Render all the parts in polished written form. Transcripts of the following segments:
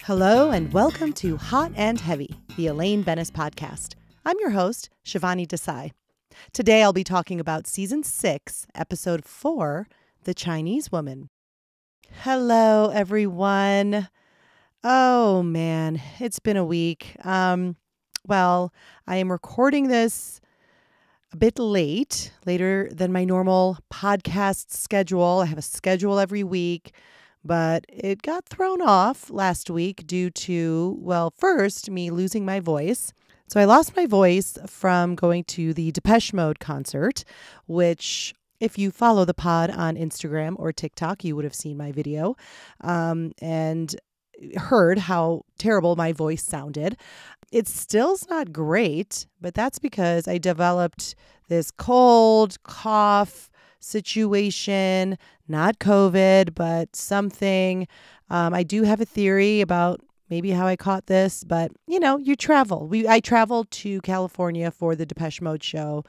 Hello and welcome to Hot and Heavy, the Elaine podcast. I'm your host, Shivani Desai. Today I'll be talking about Season 6, Episode 4, The Chinese Woman. Hello, everyone. Oh, man, it's been a week. Well, I am recording this a bit later than my normal podcast schedule. I have a schedule every week, but it got thrown off last week due to, well, first, me losing my voice. So I lost my voice from going to the Depeche Mode concert, which, if you follow the pod on Instagram or TikTok, you would have seen my video and heard how terrible my voice sounded. It still's not great, but that's because I developed this cold, cough situation, not COVID, but something. I do have a theory about maybe how I caught this, but you travel. I traveled to California for the Depeche Mode show,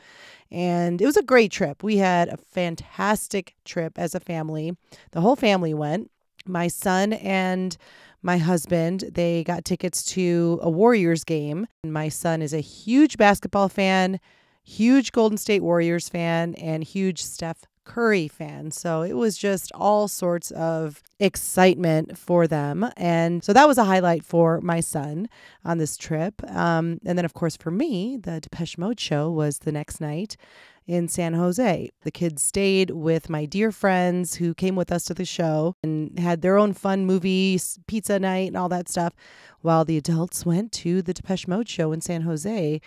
and it was a great trip. We had a fantastic trip as a family. The whole family went. My son and my husband, they got tickets to a Warriors game. My son is a huge basketball fan, huge Golden State Warriors fan, and huge Steph Curry fan. So it was just all sorts of excitement for them. And so that was a highlight for my son on this trip. And then, of course, for me, the Depeche Mode show was the next night in San Jose. The kids stayed with my dear friends who came with us to the show and had their own fun movies, pizza night and all that stuff, while the adults went to the Depeche Mode show in San Jose,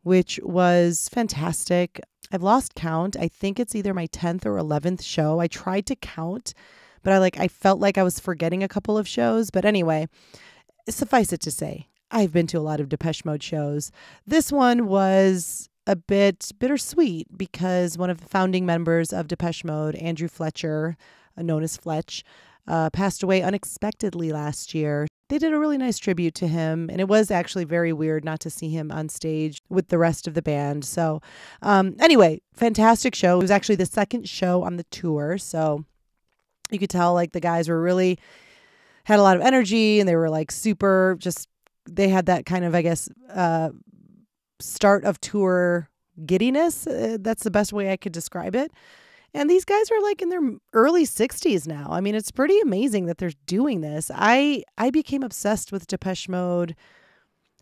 which was fantastic. I've lost count. I think it's either my 10th or 11th show. I tried to count, but I felt like I was forgetting a couple of shows. But anyway, suffice it to say, I've been to a lot of Depeche Mode shows. This one was a bit bittersweet because one of the founding members of Depeche Mode, Andrew Fletcher, known as Fletch, passed away unexpectedly last year. They did a really nice tribute to him, and it was actually very weird not to see him on stage with the rest of the band. So anyway, fantastic show. It was actually the second show on the tour, so you could tell the guys were really had a lot of energy, and they were super they had that kind of, I guess, start of tour giddiness. That's the best way I could describe it. And these guys are in their early 60s now. I mean, it's pretty amazing that they're doing this. I became obsessed with Depeche Mode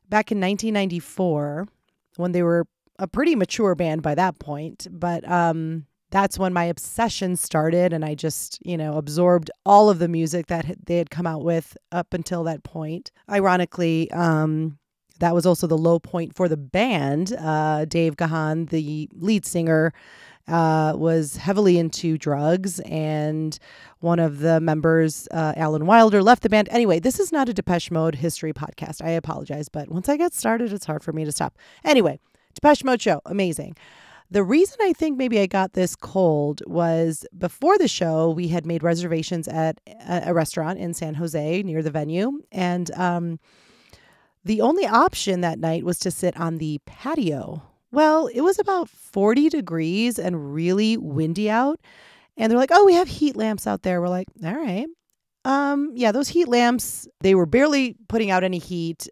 back in 1994 when they were a pretty mature band by that point. But that's when my obsession started, and I just, absorbed all of the music that they had come out with up until that point. Ironically, that was also the low point for the band. Dave Gahan, the lead singer, was heavily into drugs, and one of the members, Alan Wilder, left the band. Anyway, this is not a Depeche Mode history podcast. I apologize, but once I get started, it's hard for me to stop. Anyway, Depeche Mode show, amazing. The reason I think maybe I got this cold was before the show, we had made reservations at a restaurant in San Jose near the venue, and the only option that night was to sit on the patio. Well, it was about 40 degrees and really windy out. And they're like, oh, we have heat lamps out there. We're like, all right. Yeah, those heat lamps, they were barely putting out any heat.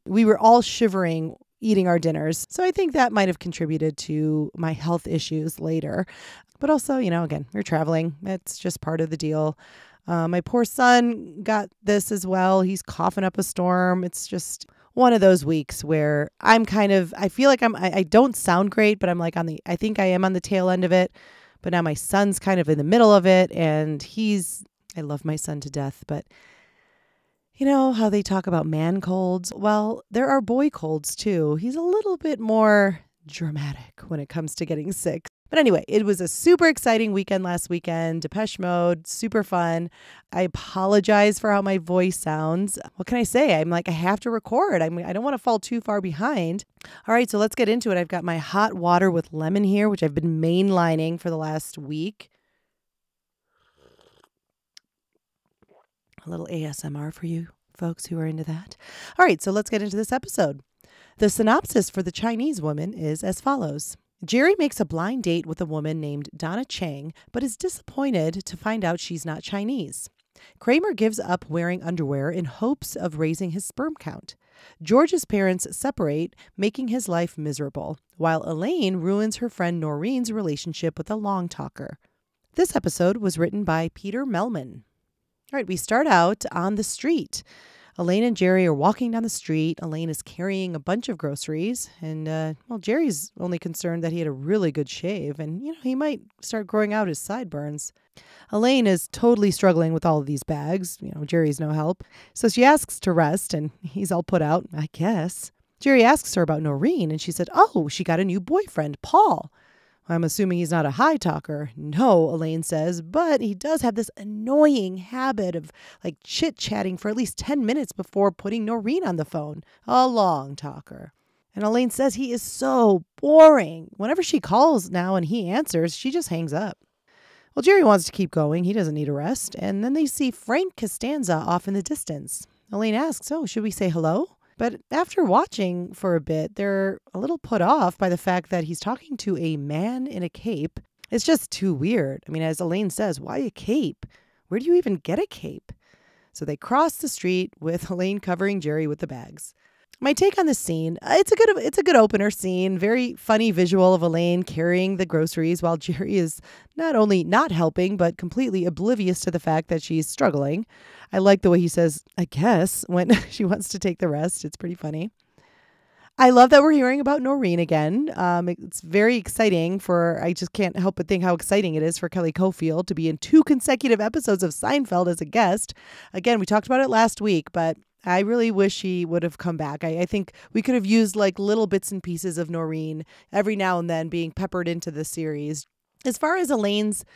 We were all shivering eating our dinners. So I think that might have contributed to my health issues later. But also, again, we're traveling. It's just part of the deal. My poor son got this as well. He's coughing up a storm. It's just one of those weeks where I feel like I don't sound great, but I think I am on the tail end of it. But now my son's kind of in the middle of it, and I love my son to death, but you know how they talk about man colds? Well, there are boy colds too. He's a little bit more dramatic when it comes to getting sick. But anyway, it was a super exciting weekend last weekend. Depeche Mode, super fun. I apologize for how my voice sounds. What can I say? I have to record. I don't want to fall too far behind. All right, so let's get into it. I've got my hot water with lemon here, which I've been mainlining for the last week. A little ASMR for you folks who are into that. All right, so let's get into this episode. The synopsis for The Chinese Woman is as follows. Jerry makes a blind date with a woman named Donna Chang, but is disappointed to find out she's not Chinese. Kramer gives up wearing underwear in hopes of raising his sperm count. George's parents separate, making his life miserable, while Elaine ruins her friend Noreen's relationship with a long talker. This episode was written by Peter Melman. All right, we start out on the street. Elaine and Jerry are walking down the street. Elaine is carrying a bunch of groceries. And, Jerry's only concerned that he had a really good shave. And, he might start growing out his sideburns. Elaine is totally struggling with all of these bags. Jerry's no help. So she asks to rest, and he's all put out, I guess. Jerry asks her about Noreen, and she said, oh, she got a new boyfriend, Paul. I'm assuming he's not a high talker. No, Elaine says, but he does have this annoying habit of chit-chatting for at least 10 minutes before putting Noreen on the phone. A long talker. And Elaine says he is so boring. Whenever she calls now and he answers, she just hangs up. Well, Jerry wants to keep going. He doesn't need a rest. And then they see Frank Costanza off in the distance. Elaine asks, oh, should we say hello? But after watching for a bit, they're a little put off by the fact that he's talking to a man in a cape. It's just too weird. I mean, as Elaine says, why a cape? Where do you even get a cape? So they cross the street with Elaine covering Jerry with the bags. My take on this scene, it's a good opener scene. Very funny visual of Elaine carrying the groceries while Jerry is not only not helping, but completely oblivious to the fact that she's struggling. I like the way he says, I guess, when she wants to take the rest. It's pretty funny. I love that we're hearing about Noreen again. It's very exciting I just can't help but think how exciting it is for Kelly Cofield to be in 2 consecutive episodes of Seinfeld as a guest. Again, we talked about it last week, but I really wish he would have come back. I think we could have used little bits and pieces of Noreen every now and then being peppered into the series. As far as Elaine's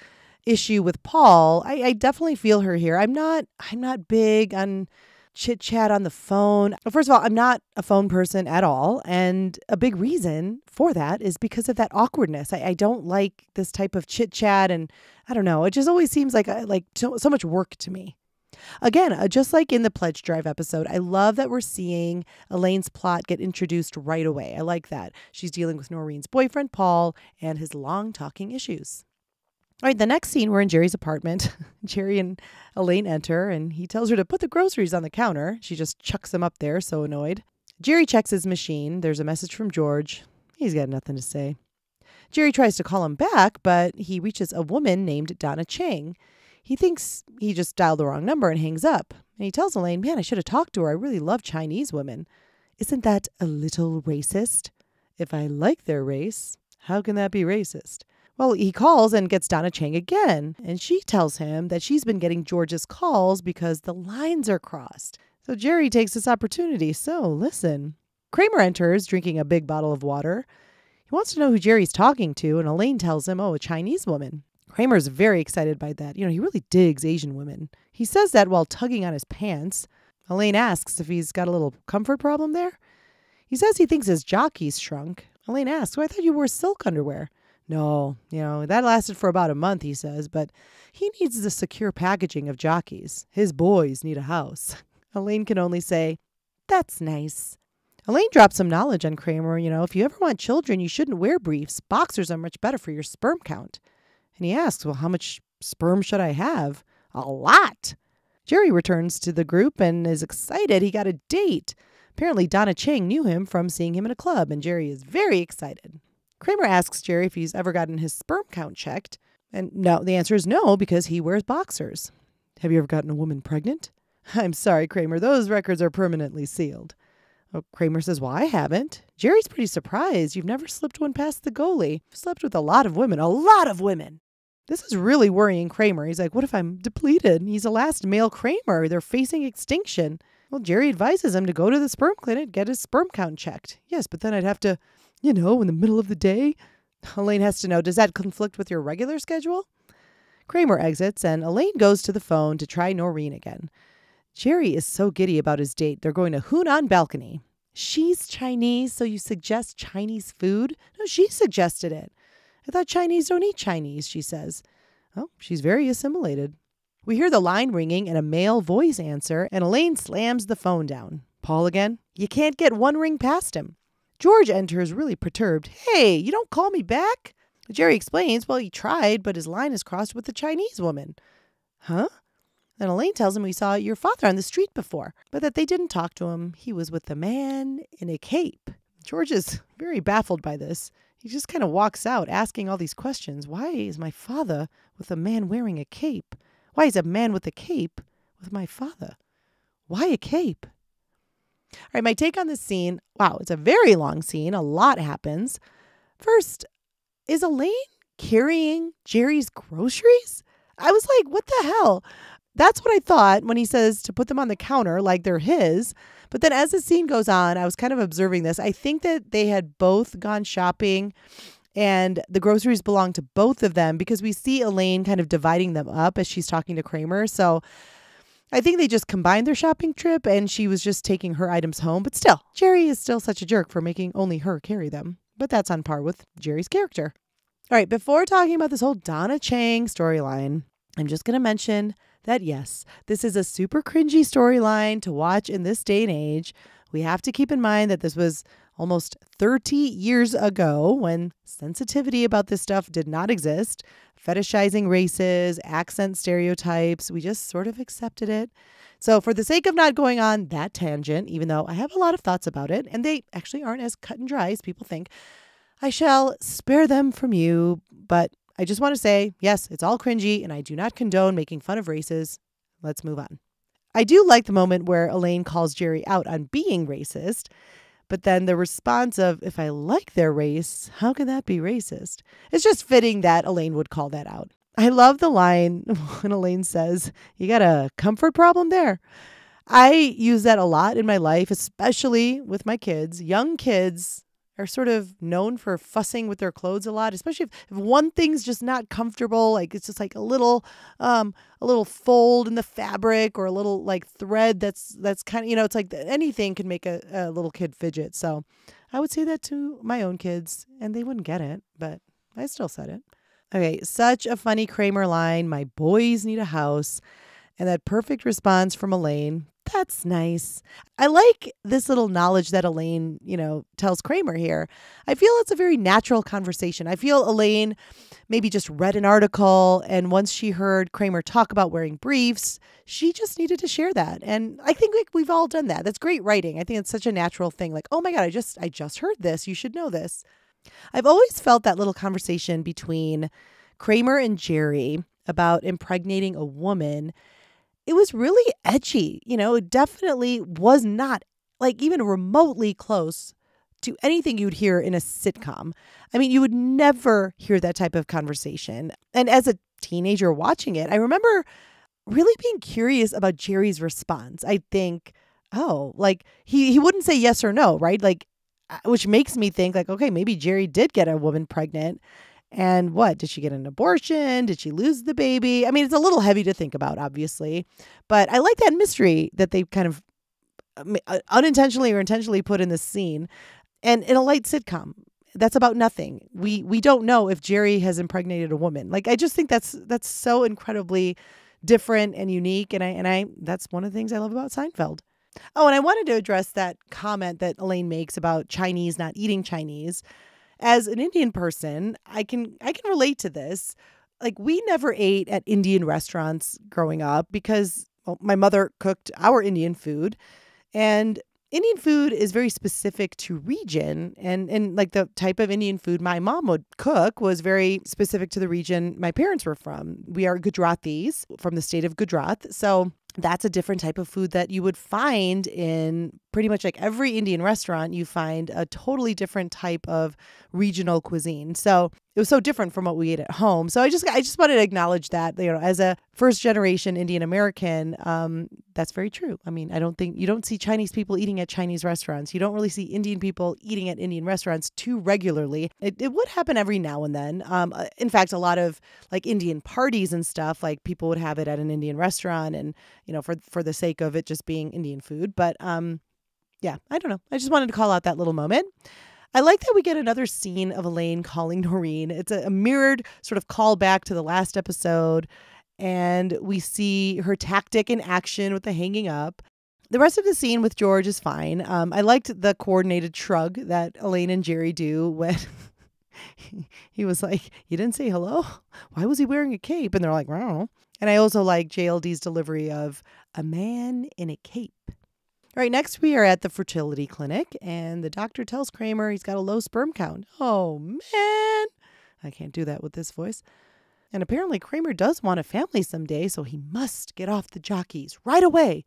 issue with Paul, I definitely feel her here. I'm not big on chit chat on the phone. First of all, I'm not a phone person at all. And a big reason for that is because of that awkwardness. I don't like this type of chit chat. And I don't know, it just always seems like so much work to me. Again, just like in the Pledge Drive episode, I love that we're seeing Elaine's plot get introduced right away. I like that. She's dealing with Noreen's boyfriend, Paul, and his long talking issues. All right, the next scene, we're in Jerry's apartment. Jerry and Elaine enter, and he tells her to put the groceries on the counter. She just chucks them up there, so annoyed. Jerry checks his machine. There's a message from George. He's got nothing to say. Jerry tries to call him back, but he reaches a woman named Donna Chang. He thinks he just dialed the wrong number and hangs up. And he tells Elaine, man, I should have talked to her. I really love Chinese women. Isn't that a little racist? If I like their race, how can that be racist? Well, he calls and gets Donna Chang again. And she tells him that she's been getting George's calls because the lines are crossed. So Jerry takes this opportunity. So listen. Kramer enters, drinking a big bottle of water. He wants to know who Jerry's talking to. And Elaine tells him, oh, a Chinese woman. Kramer's very excited by that. He really digs Asian women. He says that while tugging on his pants. Elaine asks if he's got a little comfort problem there. He says he thinks his jockey's shrunk. Elaine asks, well, I thought you wore silk underwear. No, that lasted for about a month, he says, but he needs the secure packaging of jockeys. His boys need a house. Elaine can only say, that's nice. Elaine drops some knowledge on Kramer. If you ever want children, you shouldn't wear briefs. Boxers are much better for your sperm count. And he asks, well, how much sperm should I have? A lot. Jerry returns to the group and is excited he got a date. Apparently, Donna Chang knew him from seeing him in a club, and Jerry is very excited. Kramer asks Jerry if he's ever gotten his sperm count checked. And no, the answer is no, because he wears boxers. Have you ever gotten a woman pregnant? I'm sorry, Kramer, those records are permanently sealed. Oh, Kramer says, well, I haven't. Jerry's pretty surprised. You've never slipped one past the goalie. You've slept with a lot of women. This is really worrying Kramer. He's like, what if I'm depleted? He's the last male Kramer. They're facing extinction. Well, Jerry advises him to go to the sperm clinic, get his sperm count checked. Yes, but then I'd have to, in the middle of the day. Elaine has to know, does that conflict with your regular schedule? Kramer exits, and Elaine goes to the phone to try Noreen again. Jerry is so giddy about his date. They're going to Hunan balcony. She's Chinese, so you suggest Chinese food? No, she suggested it. I thought Chinese don't eat Chinese, she says. Oh, she's very assimilated. We hear the line ringing and a male voice answer, and Elaine slams the phone down. Paul again? You can't get one ring past him. George enters really perturbed. Hey, you don't call me back? Jerry explains, well, he tried, but his line is crossed with the Chinese woman. Huh? And Elaine tells him we saw your father on the street before, but that they didn't talk to him. He was with the man in a cape. George is very baffled by this. He just kind of walks out asking all these questions. Why is my father with a man wearing a cape? Why is a man with a cape with my father? Why a cape? All right, my take on this scene. Wow, it's a very long scene. A lot happens. First, is Elaine carrying Jerry's groceries? I was like, what the hell? That's what I thought when he says to put them on the counter like they're his. But then as the scene goes on, I was kind of observing this. I think that they had both gone shopping and the groceries belong to both of them because we see Elaine kind of dividing them up as she's talking to Kramer. So I think they just combined their shopping trip and she was just taking her items home. But still, Jerry is still such a jerk for making only her carry them. But that's on par with Jerry's character. All right, before talking about this whole Donna Chang storyline, I'm just going to mention that, yes, this is a super cringy storyline to watch in this day and age. We have to keep in mind that this was almost 30 years ago when sensitivity about this stuff did not exist. Fetishizing races, accent stereotypes, we just sort of accepted it. So for the sake of not going on that tangent, even though I have a lot of thoughts about it, and they actually aren't as cut and dry as people think, I shall spare them from you, but I just want to say, yes, it's all cringy, and I do not condone making fun of races. Let's move on. I do like the moment where Elaine calls Jerry out on being racist, but then the response of, if I like their race, how can that be racist? It's just fitting that Elaine would call that out. I love the line when Elaine says, you got a comfort problem there. I use that a lot in my life, especially with my kids. Young kids are sort of known for fussing with their clothes a lot, especially if one thing's just not comfortable, like it's just like a little fold in the fabric or a little like thread that's kind of, it's like anything can make a little kid fidget. So I would say that to my own kids and they wouldn't get it, but I still said it. Okay, such a funny Kramer line, my boys need a house, and that perfect response from Elaine. That's nice. I like this little knowledge that Elaine, tells Kramer here. I feel it's a very natural conversation. I feel Elaine maybe just read an article and once she heard Kramer talk about wearing briefs, she just needed to share that. And I think we've all done that. That's great writing. I think it's such a natural thing. Like, oh my God, I just heard this. You should know this. I've always felt that little conversation between Kramer and Jerry about impregnating a woman, it was really edgy. It definitely was not like even remotely close to anything you'd hear in a sitcom. I mean, you would never hear that type of conversation. And as a teenager watching it, I remember really being curious about Jerry's response. I think, like he wouldn't say yes or no, right? Like, which makes me think like, okay, maybe Jerry did get a woman pregnant. And what? Did she get an abortion? Did she lose the baby? I mean, it's a little heavy to think about, obviously. But I like that mystery that they kind of unintentionally or intentionally put in this scene. And in a light sitcom, that's about nothing. We don't know if Jerry has impregnated a woman. Like, I just think that's so incredibly different and unique. And I that's one of the things I love about Seinfeld. Oh, and I wanted to address that comment that Elaine makes about Chinese not eating Chinese. As an Indian person, I can relate to this. Like, we never ate at Indian restaurants growing up because my mother cooked our Indian food, and Indian food is very specific to region, and like the type of Indian food my mom would cook was very specific to the region my parents were from. We are Gujaratis from the state of Gujarat, so that's a different type of food that you would find in pretty much like every Indian restaurant. You find a totally different type of regional cuisine. So it was so different from what we ate at home. So I just wanted to acknowledge that, as a first generation Indian American, that's very true. I mean, you don't see Chinese people eating at Chinese restaurants. You don't really see Indian people eating at Indian restaurants too regularly. It would happen every now and then. In fact, a lot of like Indian parties and stuff, like people would have it at an Indian restaurant and, for the sake of it just being Indian food. But yeah, I don't know. I just wanted to call out that little moment. I like that we get another scene of Elaine calling Noreen. It's a mirrored sort of callback to the last episode. And we see her tactic in action with the hanging up. The rest of the scene with George is fine. I liked the coordinated shrug that Elaine and Jerry do when he was like, you didn't say hello? Why was he wearing a cape? And they're like, I don't know. And I also like JLD's delivery of a man in a cape. All right, next we are at the fertility clinic, and the doctor tells Kramer he's got a low sperm count. Oh, man. I can't do that with this voice. And apparently Kramer does want a family someday, so he must get off the jockeys right away.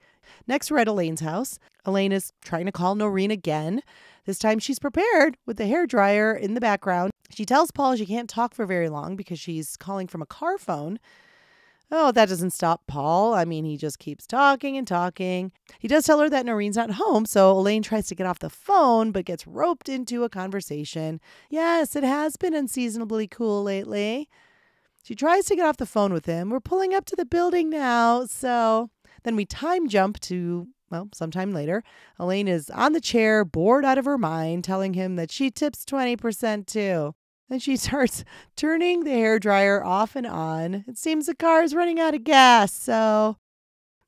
Next, we're at Elaine's house. Elaine is trying to call Noreen again. This time she's prepared with the hairdryer in the background. She tells Paul she can't talk for very long because she's calling from a car phone. Oh, that doesn't stop Paul. I mean, he just keeps talking and talking. He does tell her that Noreen's not home, so Elaine tries to get off the phone but gets roped into a conversation. Yes, it has been unseasonably cool lately. She tries to get off the phone with him. We're pulling up to the building now. So then we time jump to, well, sometime later. Elaine is on the chair, bored out of her mind, telling him that she tips 20% too. Then she starts turning the hairdryer off and on. It seems the car is running out of gas. So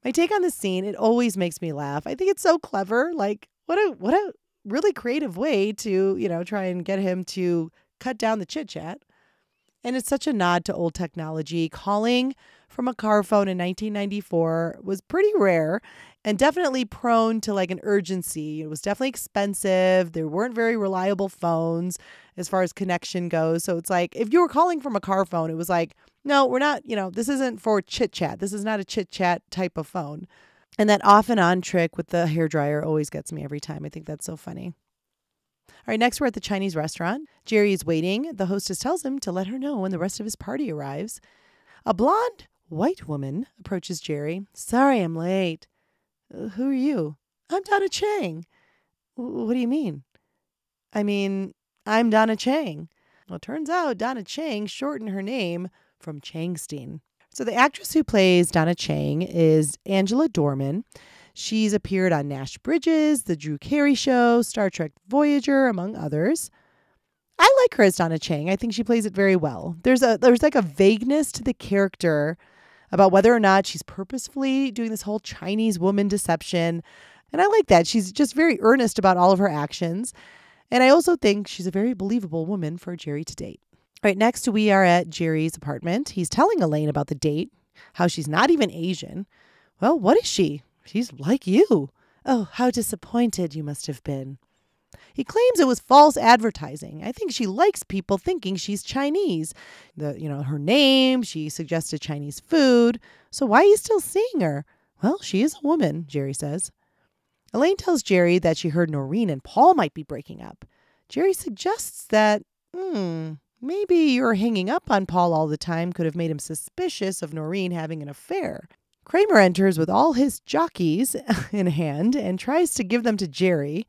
my take on this scene, it always makes me laugh. I think it's so clever. Like, what a really creative way to, try and get him to cut down the chit chat. And it's such a nod to old technology. Calling from a car phone in 1994 was pretty rare and definitely prone to like an urgency. It was definitely expensive. There weren't very reliable phones as far as connection goes. So it's like if you were calling from a car phone, it was like, no, we're not, this isn't for chit chat. This is not a chit chat type of phone. And that off and on trick with the hairdryer always gets me every time. I think that's so funny. All right, next we're at the Chinese restaurant. Jerry is waiting. The hostess tells him to let her know when the rest of his party arrives. A blonde white woman approaches Jerry. Sorry, I'm late. Who are you? I'm Donna Chang. What do you mean? I mean, I'm Donna Chang. Well, it turns out Donna Chang shortened her name from Changstein. So the actress who plays Donna Chang is Angela Dorman. She's appeared on Nash Bridges, The Drew Carey Show, Star Trek Voyager, among others. I like her as Donna Chang. I think she plays it very well. There's like a vagueness to the character about whether or not she's purposefully doing this whole Chinese woman deception. And I like that. She's just very earnest about all of her actions. And I also think she's a very believable woman for Jerry to date. All right, next we are at Jerry's apartment. He's telling Elaine about the date, how she's not even Asian. Well, what is she? She's like you. Oh, how disappointed you must have been. He claims it was false advertising. I think she likes people thinking she's Chinese. Her name, she suggested Chinese food. So why are you still seeing her? Well, she is a woman, Jerry says. Elaine tells Jerry that she heard Noreen and Paul might be breaking up. Jerry suggests that, maybe your hanging up on Paul all the time could have made him suspicious of Noreen having an affair. Kramer enters with all his jockeys in hand and tries to give them to Jerry.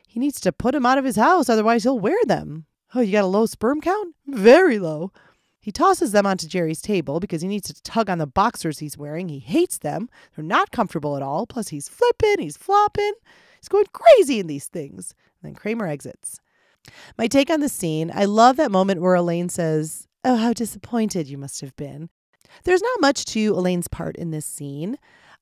He needs to put him out of his house, otherwise he'll wear them. Oh, you got a low sperm count? Very low. He tosses them onto Jerry's table because he needs to tug on the boxers he's wearing. He hates them. They're not comfortable at all. Plus he's flipping, he's flopping. He's going crazy in these things. And then Kramer exits. My take on the scene, I love that moment where Elaine says, oh, how disappointed you must have been. There's not much to Elaine's part in this scene,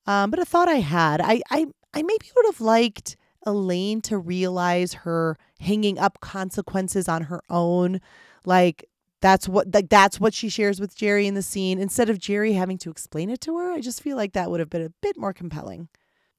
but a thought I had, I maybe would have liked Elaine to realize her hanging up consequences on her own. That's what she shares with Jerry in the scene, instead of Jerry having to explain it to her. I just feel like that would have been a bit more compelling.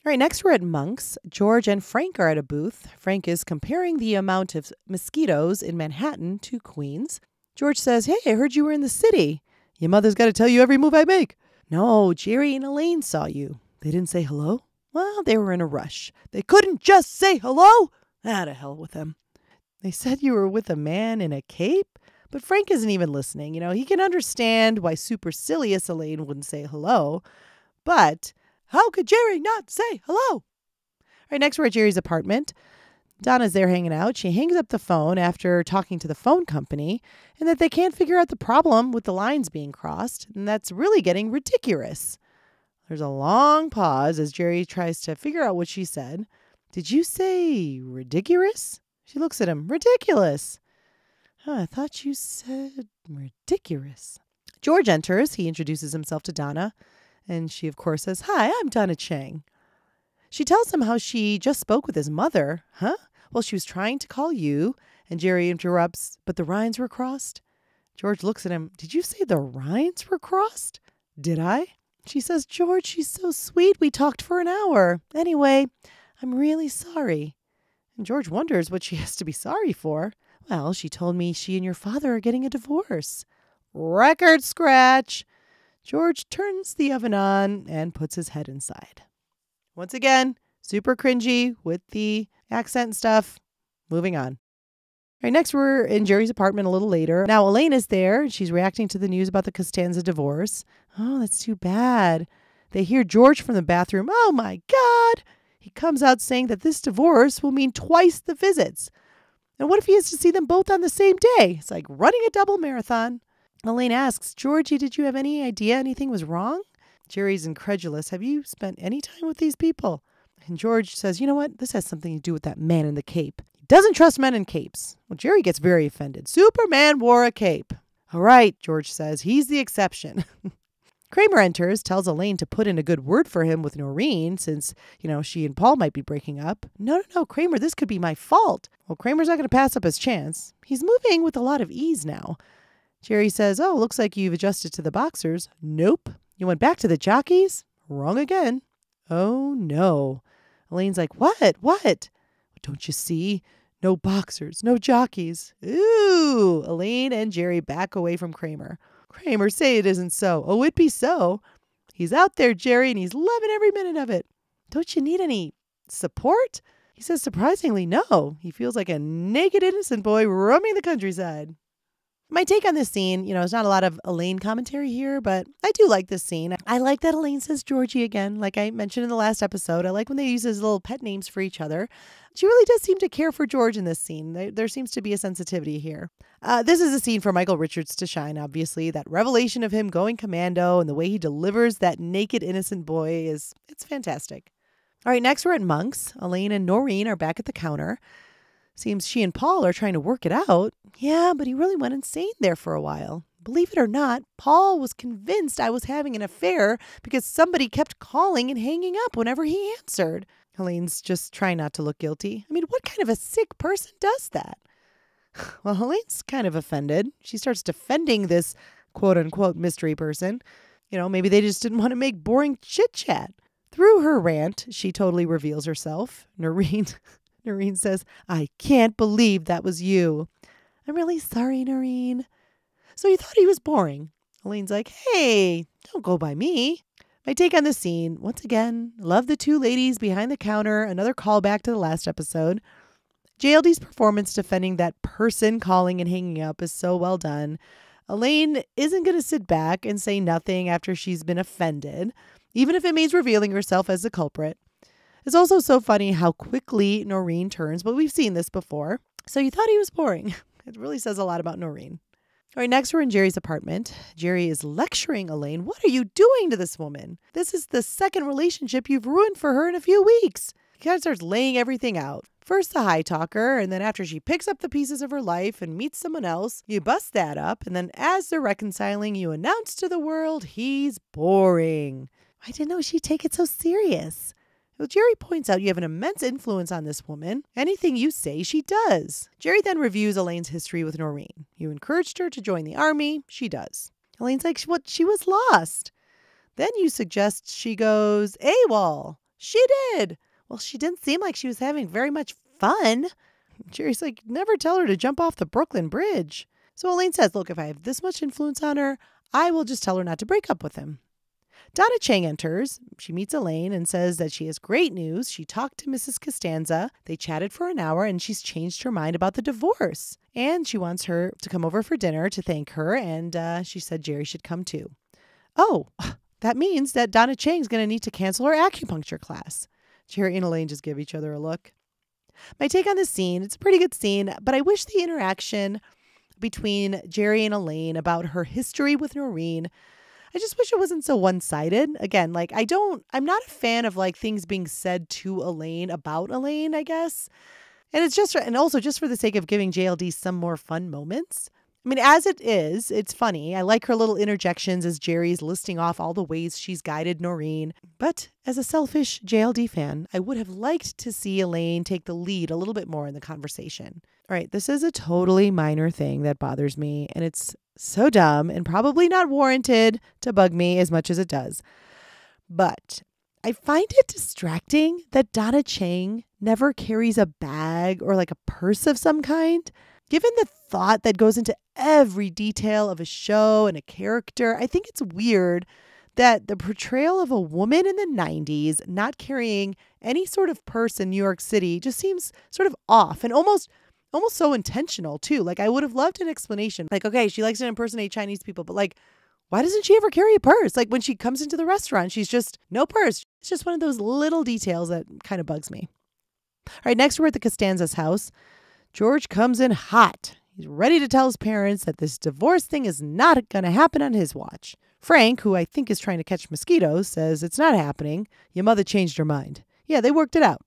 All right, next we're at Monk's. George and Frank are at a booth. Frank is comparing the amount of mosquitoes in Manhattan to Queens. George says, hey, I heard you were in the city. Your mother's got to tell you every move I make. No, Jerry and Elaine saw you. They didn't say hello? Well, they were in a rush. They couldn't just say hello? Ah, to hell with them. They said you were with a man in a cape? But Frank isn't even listening. He can understand why supercilious Elaine wouldn't say hello. But how could Jerry not say hello? All right, next we're at Jerry's apartment. Donna's there hanging out. She hangs up the phone after talking to the phone company and that they can't figure out the problem with the lines being crossed. And that's really getting ridiculous. There's a long pause as Jerry tries to figure out what she said. Did you say ridiculous? She looks at him. Ridiculous. I thought you said ridiculous. George enters. He introduces himself to Donna. And she, of course, says, hi, I'm Donna Chang. She tells him how she just spoke with his mother. Huh? Well, she was trying to call you. And Jerry interrupts, but the lines were crossed. George looks at him. Did you say the lines were crossed? Did I? She says, George, she's so sweet. We talked for an hour. Anyway, I'm really sorry. And George wonders what she has to be sorry for. Well, she told me she and your father are getting a divorce. Record scratch. George turns the oven on and puts his head inside. Once again, super cringy with the accent and stuff. Moving on. All right, next we're in Jerry's apartment a little later. Now Elaine is there. She's reacting to the news about the Costanza divorce. Oh, that's too bad. They hear George from the bathroom. Oh my God. He comes out saying that this divorce will mean twice the visits. And what if he has to see them both on the same day? It's like running a double marathon. Elaine asks, Georgie, did you have any idea anything was wrong? Jerry's incredulous. Have you spent any time with these people? And George says, you know what? This has something to do with that man in the cape. He doesn't trust men in capes. Well, Jerry gets very offended. Superman wore a cape. All right, George says, he's the exception. Kramer enters, tells Elaine to put in a good word for him with Noreen since, she and Paul might be breaking up. No, Kramer, this could be my fault. Well, Kramer's not going to pass up his chance. He's moving with a lot of ease now. Jerry says, oh, looks like you've adjusted to the boxers. Nope. You went back to the jockeys? Wrong again. Oh, no. Elaine's like, what? Don't you see? No boxers, no jockeys. Ooh, Elaine and Jerry back away from Kramer. Kramer, say it isn't so. Oh, it be so. He's out there, Jerry, and he's loving every minute of it. Don't you need any support? He says surprisingly no. He feels like a naked innocent boy roaming the countryside. My take on this scene, there's not a lot of Elaine commentary here, but I do like this scene. I like that Elaine says Georgie again, like I mentioned in the last episode. I like when they use his little pet names for each other. She really does seem to care for George in this scene. There seems to be a sensitivity here. This is a scene for Michael Richards to shine, obviously. That revelation of him going commando and the way he delivers that naked innocent boy it's fantastic. All right, next we're at Monk's. Elaine and Noreen are back at the counter. Seems she and Paul are trying to work it out. Yeah, but he really went insane there for a while. Believe it or not, Paul was convinced I was having an affair because somebody kept calling and hanging up whenever he answered. Elaine's just trying not to look guilty. I mean, what kind of a sick person does that? Well, Elaine's kind of offended. She starts defending this quote-unquote mystery person. Maybe they just didn't want to make boring chit-chat. Through her rant, she totally reveals herself. Noreen says, I can't believe that was you. I'm really sorry, Noreen. So you thought he was boring? Elaine's like, hey, don't go by me. My take on this scene, once again, love the two ladies behind the counter. Another callback to the last episode. JLD's performance defending that person calling and hanging up is so well done. Elaine isn't going to sit back and say nothing after she's been offended, even if it means revealing herself as the culprit. It's also so funny how quickly Noreen turns, but we've seen this before. So you thought he was boring. It really says a lot about Noreen. All right, next we're in Jerry's apartment. Jerry is lecturing Elaine. What are you doing to this woman? This is the second relationship you've ruined for her in a few weeks. He kind of starts laying everything out. First the high talker, and then after she picks up the pieces of her life and meets someone else, you bust that up, and then as they're reconciling, you announce to the world he's boring. I didn't know she'd take it so serious. Well, Jerry points out you have an immense influence on this woman. Anything you say, she does. Jerry then reviews Elaine's history with Noreen. You encouraged her to join the army. She does. Elaine's like, what? She was lost. Then you suggest she goes AWOL. She did. Well, she didn't seem like she was having very much fun. Jerry's like, never tell her to jump off the Brooklyn Bridge. So Elaine says, look, if I have this much influence on her, I will just tell her not to break up with him. Donna Chang enters. She meets Elaine and says that she has great news. She talked to Mrs. Costanza. They chatted for an hour and she's changed her mind about the divorce. And she wants her to come over for dinner to thank her. And she said Jerry should come too. Oh, that means that Donna Chang's going to need to cancel her acupuncture class. Jerry and Elaine just give each other a look. My take on this scene, it's a pretty good scene, but I wish the interaction between Jerry and Elaine about her history with Noreen, I just wish it wasn't so one-sided. Again, I'm not a fan of things being said to Elaine about Elaine, I guess. And also just for the sake of giving JLD some more fun moments. I mean, as it is, it's funny. I like her little interjections as Jerry's listing off all the ways she's guided Noreen. But as a selfish JLD fan, I would have liked to see Elaine take the lead a little bit more in the conversation. All right, this is a totally minor thing that bothers me, and it's so dumb and probably not warranted to bug me as much as it does. But I find it distracting that Donna Chang never carries a bag or like a purse of some kind. Given the thought that goes into every detail of a show and a character, I think it's weird that the portrayal of a woman in the 90s not carrying any sort of purse in New York City just seems sort of off and almost so intentional too. Like I would have loved an explanation. Like, okay, she likes to impersonate Chinese people, but like, why doesn't she ever carry a purse? Like when she comes into the restaurant, she's just no purse. It's just one of those little details that kind of bugs me. All right, next we're at the Costanza's house. George comes in hot. He's ready to tell his parents that this divorce thing is not going to happen on his watch. Frank, who I think is trying to catch mosquitoes, says it's not happening. Your mother changed her mind. Yeah, they worked it out.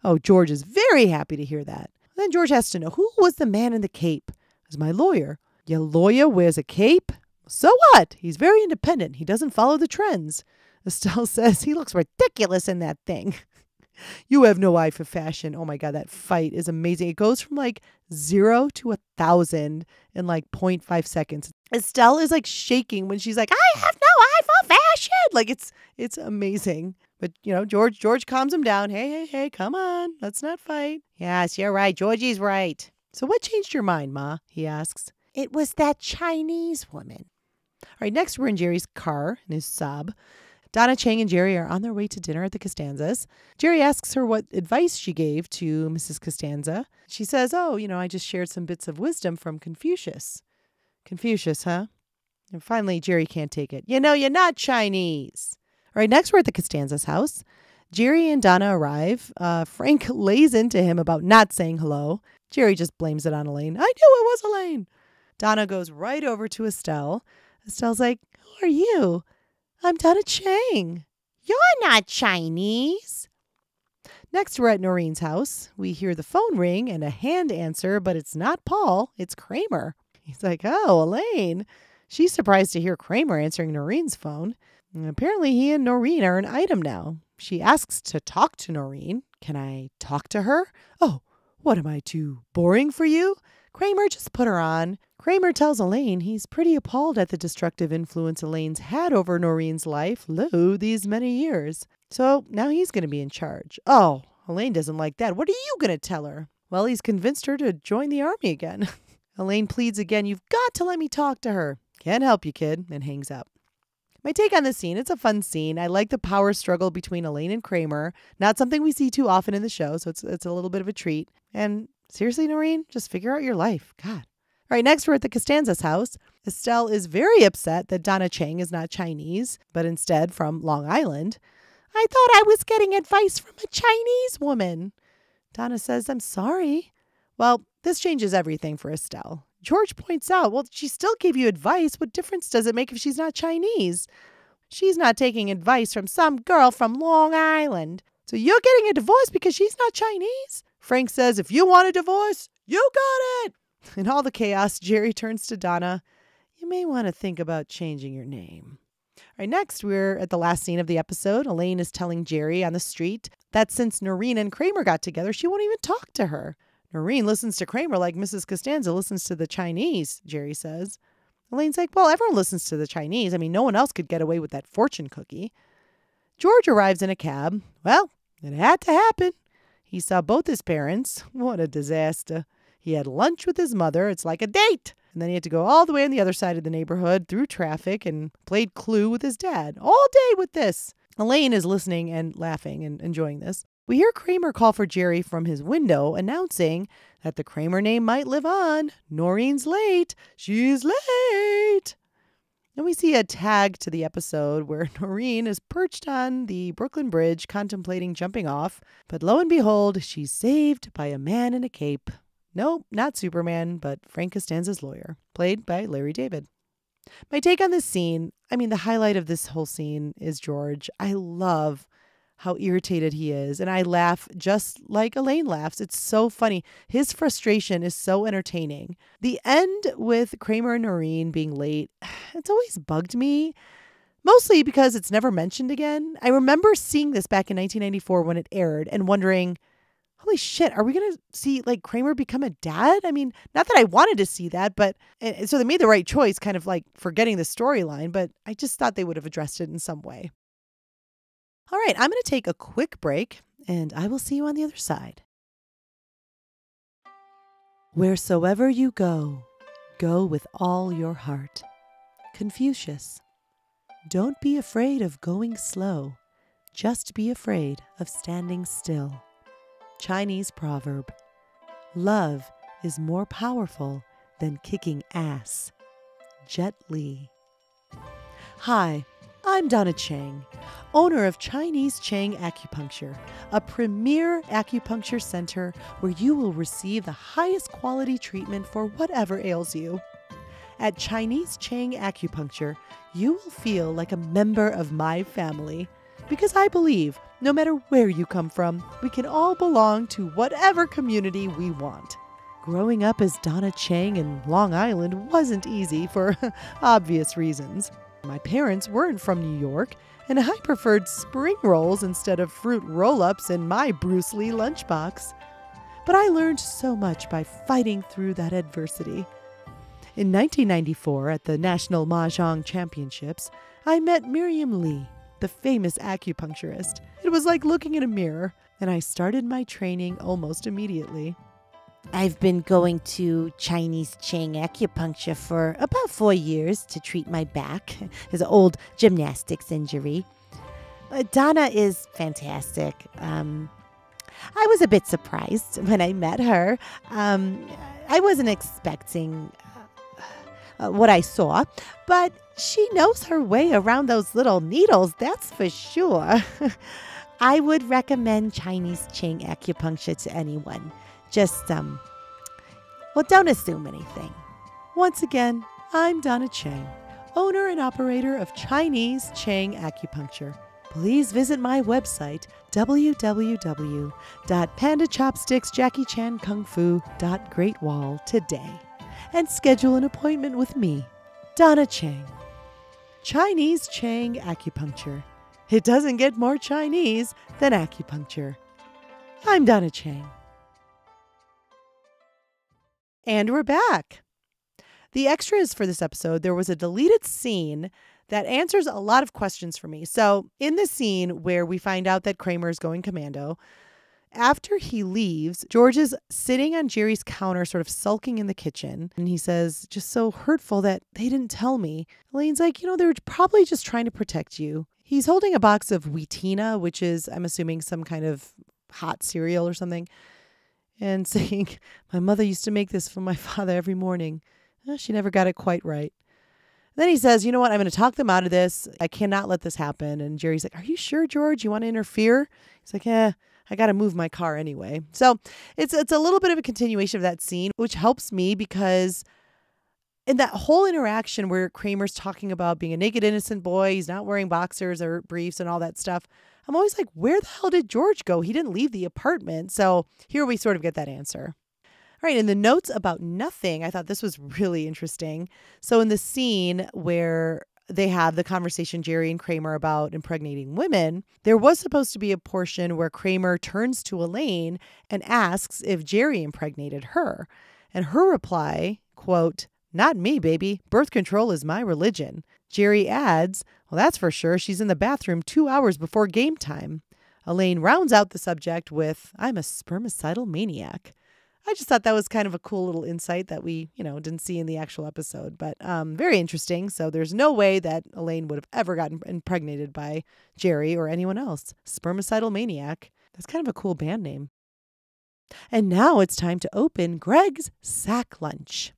Oh, George is very happy to hear that. Then George has to know, who was the man in the cape? It was my lawyer. Your lawyer wears a cape? So what? He's very independent. He doesn't follow the trends. Estelle says he looks ridiculous in that thing. You have no eye for fashion. Oh my God, that fight is amazing. It goes from like 0 to 1,000 in like 0.5 seconds. Estelle is like shaking when she's like, I have no eye for fashion. Like it's amazing. But you know, George calms him down. Hey, come on. Let's not fight. Yes, you're right. Georgie's right. So what changed your mind, Ma? He asks. It was that Chinese woman. All right, next we're in Jerry's car in his Saab. Donna Chang and Jerry are on their way to dinner at the Costanzas. Jerry asks her what advice she gave to Mrs. Costanza. She says, I just shared some bits of wisdom from Confucius. Confucius, huh? And finally, Jerry can't take it. You're not Chinese. All right, next we're at the Costanza's house. Jerry and Donna arrive. Frank lays into him about not saying hello. Jerry just blames it on Elaine. I knew it was Elaine. Donna goes right over to Estelle. Estelle's like, who are you? I'm Donna Chang. You're not Chinese. Next, we're at Noreen's house. We hear the phone ring and a hand answer, but it's not Paul. It's Kramer. He's like, oh, Elaine. She's surprised to hear Kramer answering Noreen's phone. And apparently, he and Noreen are an item now. She asks to talk to Noreen. Can I talk to her? Oh, what am I, too boring for you? Kramer, just put her on. Kramer tells Elaine he's pretty appalled at the destructive influence Elaine's had over Noreen's life, these many years. So now he's going to be in charge. Oh, Elaine doesn't like that. What are you going to tell her? Well, he's convinced her to join the army again. Elaine pleads again, you've got to let me talk to her. Can't help you, kid, and hangs up. My take on this scene, it's a fun scene. I like the power struggle between Elaine and Kramer. Not something we see too often in the show, so it's a little bit of a treat. And seriously, Noreen, just figure out your life. God. All right, next we're at the Costanza's house. Estelle is very upset that Donna Chang is not Chinese, but instead from Long Island. I thought I was getting advice from a Chinese woman. Donna says, I'm sorry. Well, this changes everything for Estelle. George points out, well, she still gave you advice. What difference does it make if she's not Chinese? She's not taking advice from some girl from Long Island. So you're getting a divorce because she's not Chinese? Frank says, if you want a divorce, you got it. In all the chaos, Jerry turns to Donna. You may want to think about changing your name. All right, next, we're at the last scene of the episode. Elaine is telling Jerry on the street that since Noreen and Kramer got together, she won't even talk to her. Noreen listens to Kramer like Mrs. Costanza listens to the Chinese, Jerry says. Elaine's like, well, everyone listens to the Chinese. I mean, no one else could get away with that fortune cookie. George arrives in a cab. Well, it had to happen. He saw both his parents. What a disaster. He had lunch with his mother. It's like a date. And then he had to go all the way on the other side of the neighborhood through traffic and played Clue with his dad. All day with this. Elaine is listening and laughing and enjoying this. We hear Kramer call for Jerry from his window, announcing that the Kramer name might live on. Noreen's late. She's late. And we see a tag to the episode where Noreen is perched on the Brooklyn Bridge contemplating jumping off. But lo and behold, she's saved by a man in a cape. Nope, not Superman, but Frank Costanza's lawyer, played by Larry David. My take on this scene, the highlight of this whole scene is George. I love how irritated he is, and I laugh just like Elaine laughs. It's so funny. His frustration is so entertaining. The end with Kramer and Noreen being late, it's always bugged me, mostly because it's never mentioned again. I remember seeing this back in 1994 when it aired and wondering, holy shit, are we going to see like Kramer become a dad? Not that I wanted to see that, but so they made the right choice, kind of like forgetting the storyline, but I just thought they would have addressed it in some way. All right, I'm going to take a quick break, and I will see you on the other side. Wheresoever you go, go with all your heart. Confucius. Don't be afraid of going slow. Just be afraid of standing still. Chinese proverb. Love is more powerful than kicking ass. Jet Li. Hi, I'm Donna Chang, owner of Chinese Chang Acupuncture, a premier acupuncture center where you will receive the highest quality treatment for whatever ails you. At Chinese Chang Acupuncture, you will feel like a member of my family because I believe no matter where you come from, we can all belong to whatever community we want. Growing up as Donna Chang in Long Island wasn't easy for obvious reasons. My parents weren't from New York, and I preferred spring rolls instead of fruit roll-ups in my Bruce Lee lunchbox. But I learned so much by fighting through that adversity. In 1994, at the National Mahjong Championships, I met Miriam Lee, the famous acupuncturist. It was like looking in a mirror, and I started my training almost immediately. I've been going to Chinese Chang acupuncture for about 4 years to treat my back. It's an old gymnastics injury. Donna is fantastic. I was a bit surprised when I met her. I wasn't expecting what I saw, but she knows her way around those little needles, that's for sure. I would recommend Chinese Chang acupuncture to anyone. Just, don't assume anything. Once again, I'm Donna Chang, owner and operator of Chinese Chang Acupuncture. Please visit my website, www.pandachopsticksjackiechan.kungfu.greatwall today and schedule an appointment with me, Donna Chang. Chinese Chang Acupuncture. It doesn't get more Chinese than acupuncture. I'm Donna Chang. And we're back. The extras for this episode, there was a deleted scene that answers a lot of questions for me. So in the scene where we find out that Kramer is going commando, after he leaves, George is sitting on Jerry's counter, sort of sulking in the kitchen. And he says, just so hurtful that they didn't tell me. Elaine's like, they were probably just trying to protect you. He's holding a box of Wheatina, which is, I'm assuming, some kind of hot cereal or something. And saying, my mother used to make this for my father every morning. She never got it quite right. Then he says, you know what? I'm going to talk them out of this. I cannot let this happen. And Jerry's like, are you sure, George? You want to interfere? He's like, I got to move my car anyway. So it's a little bit of a continuation of that scene, which helps me because in that whole interaction where Kramer's talking about being a naked, innocent boy, he's not wearing boxers or briefs and all that stuff, I'm always like, where the hell did George go? He didn't leave the apartment. So here we sort of get that answer. All right, in the notes about nothing, I thought this was really interesting. So in the scene where they have the conversation, Jerry and Kramer, about impregnating women, there was supposed to be a portion where Kramer turns to Elaine and asks if Jerry impregnated her. And her reply, quote, not me, baby. Birth control is my religion. Jerry adds, well, that's for sure. She's in the bathroom 2 hours before game time. Elaine rounds out the subject with, I'm a spermicidal maniac. I just thought that was kind of a cool little insight that we, didn't see in the actual episode, but very interesting. So there's no way that Elaine would have ever gotten impregnated by Jerry or anyone else. Spermicidal maniac. That's kind of a cool band name. And now it's time to open Greg's sack lunch.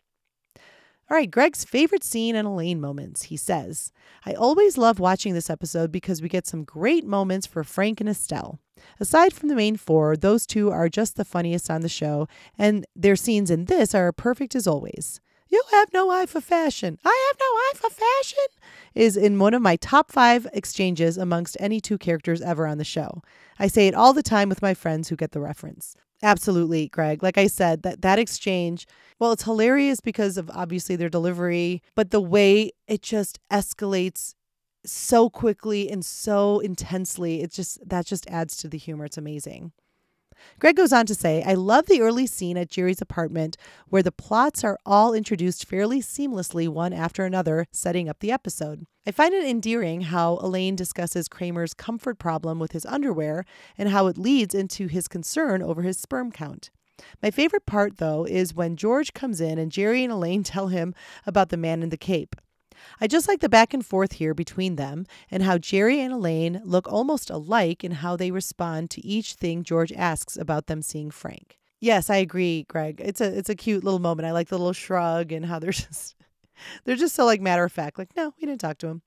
All right, Greg's favorite scene and Elaine moments. He says, I always love watching this episode because we get some great moments for Frank and Estelle. Aside from the main four, those two are just the funniest on the show, and their scenes in this are perfect as always. You have no eye for fashion. I have no eye for fashion is in one of my top 5 exchanges amongst any two characters ever on the show. I say it all the time with my friends who get the reference. Absolutely, Greg. Like I said, that exchange, well, it's hilarious because of obviously their delivery, but the way it just escalates so quickly and so intensely, that just adds to the humor. It's amazing. Greg goes on to say, I love the early scene at Jerry's apartment where the plots are all introduced fairly seamlessly one after another, setting up the episode. I find it endearing how Elaine discusses Kramer's comfort problem with his underwear and how it leads into his concern over his sperm count. My favorite part, though, is when George comes in and Jerry and Elaine tell him about the man in the cape. I just like the back and forth here between them and how Jerry and Elaine look almost alike in how they respond to each thing George asks about them seeing Frank. Yes, I agree, Greg. It's a cute little moment. I like the little shrug and how they're just so like matter of fact, like, no, we didn't talk to him.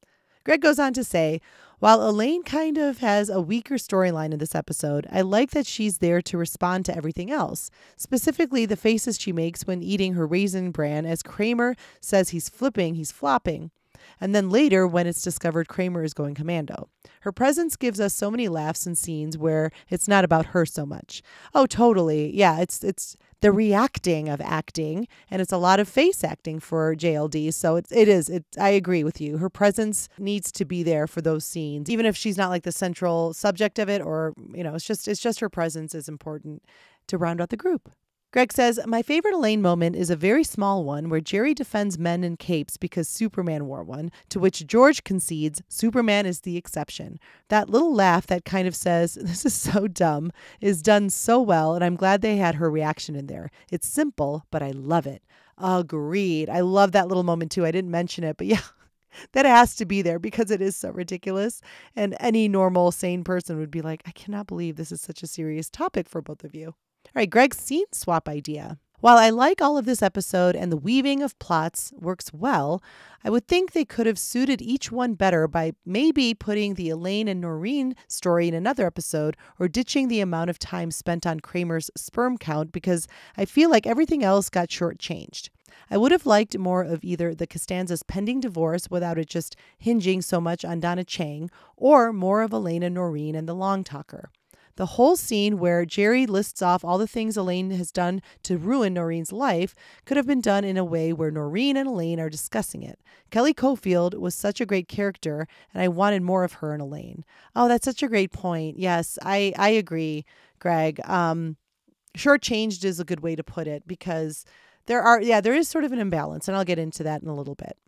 Greg goes on to say, while Elaine kind of has a weaker storyline in this episode, I like that she's there to respond to everything else, specifically the faces she makes when eating her Raisin Bran as Kramer says he's flopping. And then later when it's discovered Kramer is going commando. Her presence gives us so many laughs and scenes where it's not about her so much. Oh, totally. Yeah, it's the reacting of acting, and it's a lot of face acting for JLD. So I agree with you. Her presence needs to be there for those scenes, even if she's not like the central subject of it, or, it's just her presence is important to round out the group. Greg says, my favorite Elaine moment is a very small one where Jerry defends men in capes because Superman wore one, to which George concedes Superman is the exception. That little laugh that kind of says, this is so dumb, is done so well, and I'm glad they had her reaction in there. It's simple, but I love it. Agreed. I love that little moment too. I didn't mention it, but yeah. That has to be there because it is so ridiculous. And any normal, sane person would be like, I cannot believe this is such a serious topic for both of you. All right, Greg's scene swap idea. While I like all of this episode and the weaving of plots works well, I would think they could have suited each one better by maybe putting the Elaine and Noreen story in another episode or ditching the amount of time spent on Kramer's sperm count because I feel like everything else got shortchanged. I would have liked more of either the Costanza's pending divorce without it just hinging so much on Donna Chang, or more of Elaine and Noreen and the long talker. The whole scene where Jerry lists off all the things Elaine has done to ruin Noreen's life could have been done in a way where Noreen and Elaine are discussing it. Kelly Caulfield was such a great character, and I wanted more of her and Elaine. Oh, that's such a great point. Yes, I agree, Greg. Shortchanged is a good way to put it because there is sort of an imbalance, and I'll get into that in a little bit.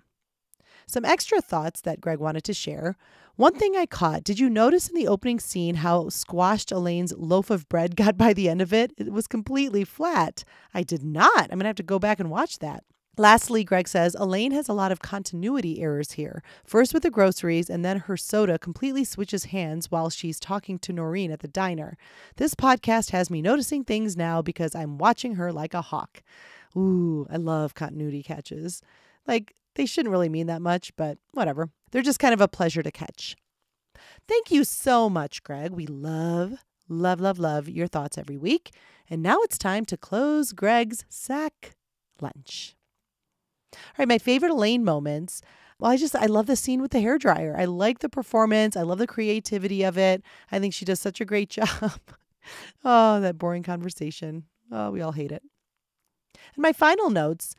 Some extra thoughts that Greg wanted to share. One thing I caught, did you notice in the opening scene how squashed Elaine's loaf of bread got by the end of it? It was completely flat. I did not. I'm going to have to go back and watch that. Lastly, Greg says, Elaine has a lot of continuity errors here. First with the groceries, and then her soda completely switches hands while she's talking to Noreen at the diner. This podcast has me noticing things now because I'm watching her like a hawk. Ooh, I love continuity catches. Like, they shouldn't really mean that much, but whatever. They're just kind of a pleasure to catch. Thank you so much, Greg. We love your thoughts every week. And now it's time to close Greg's sack lunch. All right, my favorite Elaine moments. Well, I love the scene with the hairdryer. I like the performance. I love the creativity of it. I think she does such a great job. Oh, that boring conversation. Oh, we all hate it. And my final notes.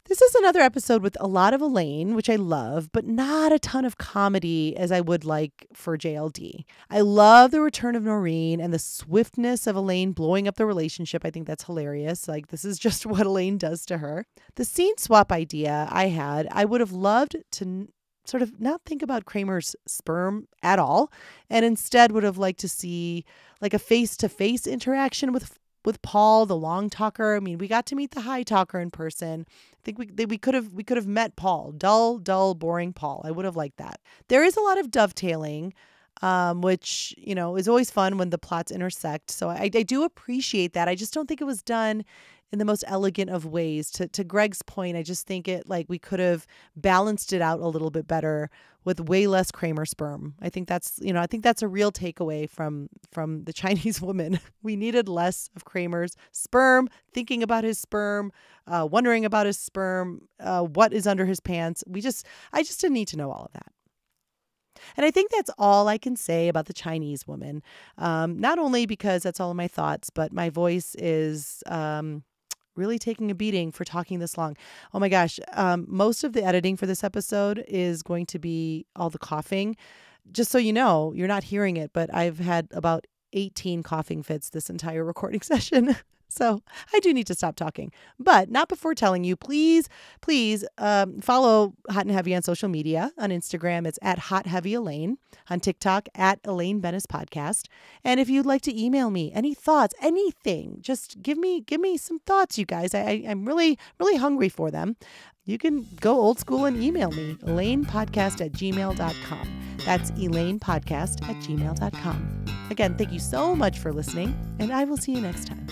This is another episode with a lot of Elaine, which I love, but not a ton of comedy as I would like for JLD. I love the return of Noreen and the swiftness of Elaine blowing up the relationship. I think that's hilarious. Like, this is just what Elaine does to her. The scene swap idea I would have loved to sort of not think about Kramer's sperm at all, and instead would have liked to see like a face-to-face interaction with Paul, the long talker. I mean, we got to meet the high talker in person. I think we could have met Paul, dull, boring Paul. I would have liked that. There is a lot of dovetailing, which, is always fun when the plots intersect. So I do appreciate that. I just don't think it was done in the most elegant of ways. To Greg's point, I just think we could have balanced it out a little bit better with way less Kramer sperm. I think that's a real takeaway from the Chinese woman. We needed less of Kramer's sperm, thinking about his sperm, wondering about his sperm, what is under his pants. I just didn't need to know all of that. And I think that's all I can say about the Chinese woman. Not only because that's all of my thoughts, but my voice is really taking a beating for talking this long. Oh my gosh. Most of the editing for this episode is going to be all the coughing. Just so you know, you're not hearing it, but I've had about 18 coughing fits this entire recording session. So I do need to stop talking, but not before telling you, please follow Hot and Heavy on social media. On Instagram, it's at Hot Heavy Elaine. On TikTok, at Elaine Bennis Podcast. And if you'd like to email me any thoughts, anything, just give me some thoughts, you guys. I'm really, really hungry for them. You can go old school and email me, elainepodcast@gmail.com. That's elainepodcast@gmail.com. Again, thank you so much for listening, and I will see you next time.